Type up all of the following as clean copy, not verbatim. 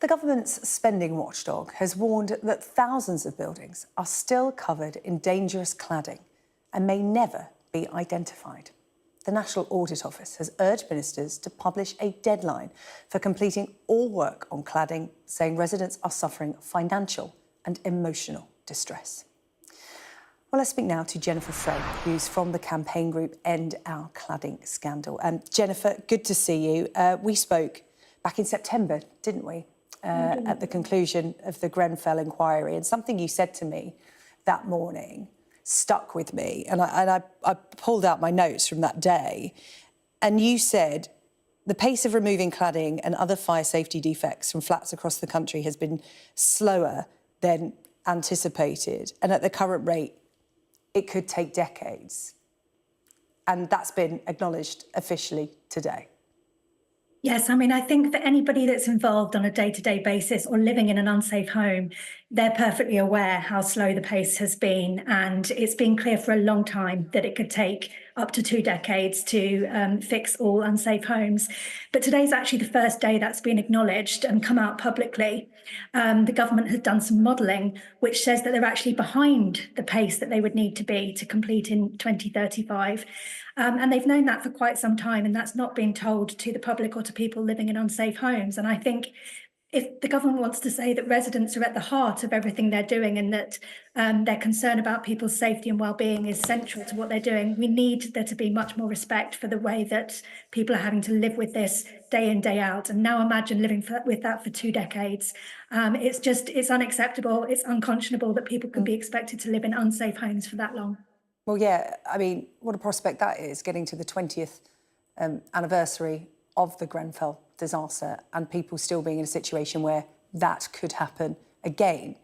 The government's spending watchdog has warned that thousands of buildings are still covered in dangerous cladding and may never be identified. The National Audit Office has urged ministers to publish a deadline for completing all work on cladding, saying residents are suffering financial and emotional distress. Well, let's speak now to Jennifer Frey, who's from the campaign group End Our Cladding Scandal. Jennifer, good to see you. We spoke back in September, didn't we, at the conclusion of the Grenfell inquiry, and something you said to me that morning stuck with me, and I pulled out my notes from that day, and you said the pace of removing cladding and other fire safety defects from flats across the country has been slower than anticipated, and at the current rate it could take decades. And that's been acknowledged officially today. Yes, I mean, I think for anybody that's involved on a day-to-day basis or living in an unsafe home, they're perfectly aware how slow the pace has been. And it's been clear for a long time that it could take up to 2 decades to fix all unsafe homes. But today's actually the first day that's been acknowledged and come out publicly. The government has done some modelling, which says that they're actually behind the pace that they would need to be to complete in 2035. And they've known that for quite some time, and that's not been told to the public or to people living in unsafe homes. And I think if the government wants to say that residents are at the heart of everything they're doing and that their concern about people's safety and well-being is central to what they're doing, we need there to be much more respect for the way that people are having to live with this day in, day out. And now imagine living with that for 2 decades. It's unacceptable, it's unconscionable that people can be expected to live in unsafe homes for that long. Well, yeah, I mean, what a prospect that is, getting to the 20th anniversary of the Grenfell disaster and people still being in a situation where that could happen again.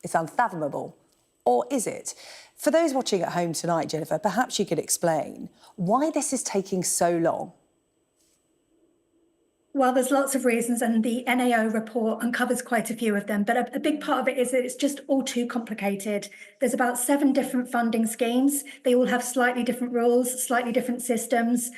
It's unfathomable. Or is it? For those watching at home tonight, Jennifer, perhaps you could explain why this is taking so long. Well, there's lots of reasons, and the NAO report uncovers quite a few of them, but a big part of it is that it's just all too complicated. There's about 7 different funding schemes. They all have slightly different rules, slightly different systems,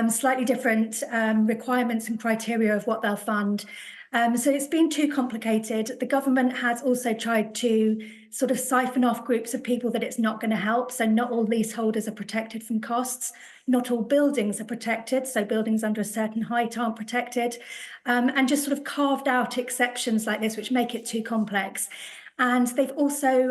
slightly different requirements and criteria of what they'll fund. So it's been too complicated. The government has also tried to sort of siphon off groups of people that it's not going to help. So not all leaseholders are protected from costs. Not all buildings are protected. So buildings under a certain height aren't protected. And just sort of carved out exceptions like this, which make it too complex. And they've also,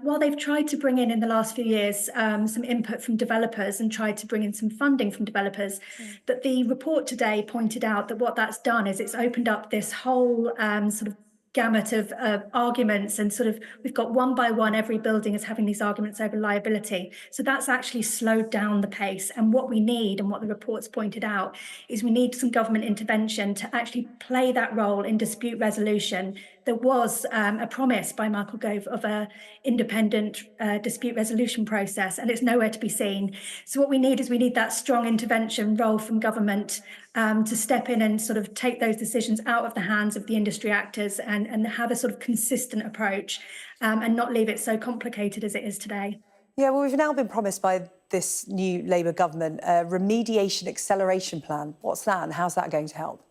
while they've tried to bring in the last few years some input from developers and tried to bring in some funding from developers, but the report today pointed out that what that's done is it's opened up this whole sort of gamut of arguments, and sort of we've got one by one every building is having these arguments over liability. So that's actually slowed down the pace, and what we need, and what the report's pointed out, is we need some government intervention to actually play that role in dispute resolution. There was a promise by Michael Gove of an independent dispute resolution process, and it's nowhere to be seen. So what we need is that strong intervention role from government to step in and sort of take those decisions out of the hands of the industry actors and have a sort of consistent approach and not leave it so complicated as it is today. Yeah, well, we've now been promised by this new Labour government a remediation acceleration plan. What's that, and how's that going to help?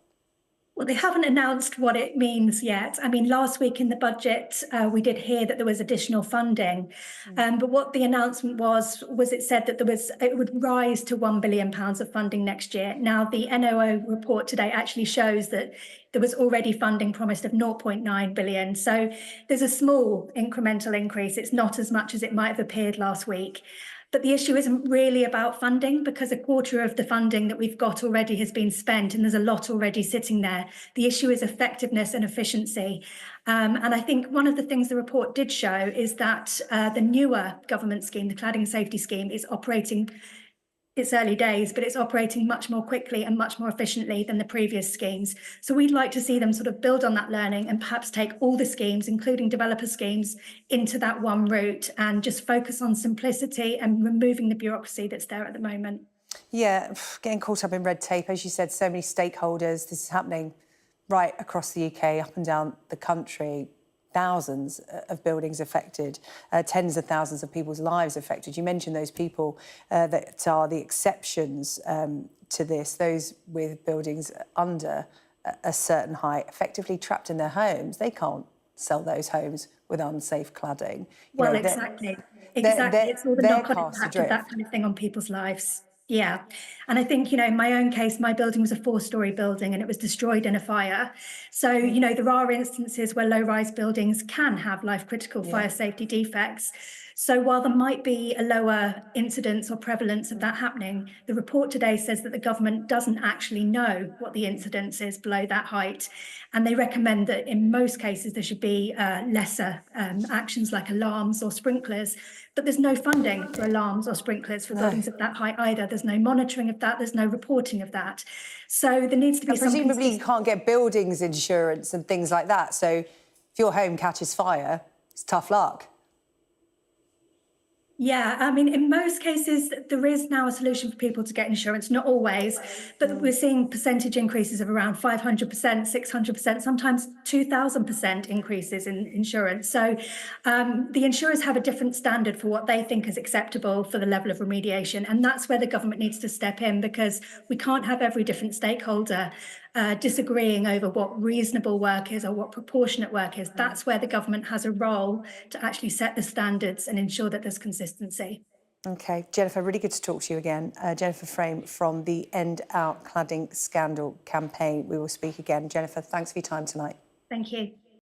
Well, they haven't announced what it means yet. I mean, last week in the budget, we did hear that there was additional funding. But what the announcement was it said that it would rise to £1 billion of funding next year. Now, the NOO report today actually shows that there was already funding promised of 0.9 billion. So there's a small incremental increase. It's not as much as it might have appeared last week. But the issue isn't really about funding, because 1/4 of the funding that we've got already has been spent, and there's a lot already sitting there. The issue is effectiveness and efficiency. And I think one of the things the report did show is that the newer government scheme, the cladding safety scheme, is operating. It's early days, but it's operating much more quickly and much more efficiently than the previous schemes. So we'd like to see them sort of build on that learning and perhaps take all the schemes, including developer schemes, into that one route and just focus on simplicity and removing the bureaucracy that's there at the moment. Yeah, getting caught up in red tape. As you said, so many stakeholders. This is happening right across the UK, up and down the country. Thousands of buildings affected, tens of thousands of people's lives affected. You mentioned those people that are the exceptions to this, those with buildings under a certain height, effectively trapped in their homes. They can't sell those homes with unsafe cladding. Well, exactly. It's all the they're knock-on cast impact of that adrift. kind of thing on people's lives. Yeah. And I think, in my own case, my building was a 4-story building and it was destroyed in a fire. So, there are instances where low-rise buildings can have life-critical fire safety defects. So while there might be a lower incidence or prevalence of that happening, the report today says that the government doesn't actually know what the incidence is below that height. And they recommend that in most cases there should be lesser actions like alarms or sprinklers. But there's no funding for alarms or sprinklers for buildings of that height either. There's no monitoring of that. There's no reporting of that. So there needs to be And presumably you can't get buildings insurance and things like that. So if your home catches fire, it's tough luck. Yeah, I mean, in most cases, there is now a solution for people to get insurance, not always, but we're seeing percentage increases of around 500%, 600%, sometimes 2,000% increases in insurance. So the insurers have a different standard for what they think is acceptable for the level of remediation. And that's where the government needs to step in, because we can't have every different stakeholder disagreeing over what reasonable work is or what proportionate work is. That's where the government has a role to actually set the standards and ensure that there's consistency. OK, Jennifer, really good to talk to you again. Jennifer Frame from the End Our Cladding Scandal campaign. We will speak again. Jennifer, thanks for your time tonight. Thank you.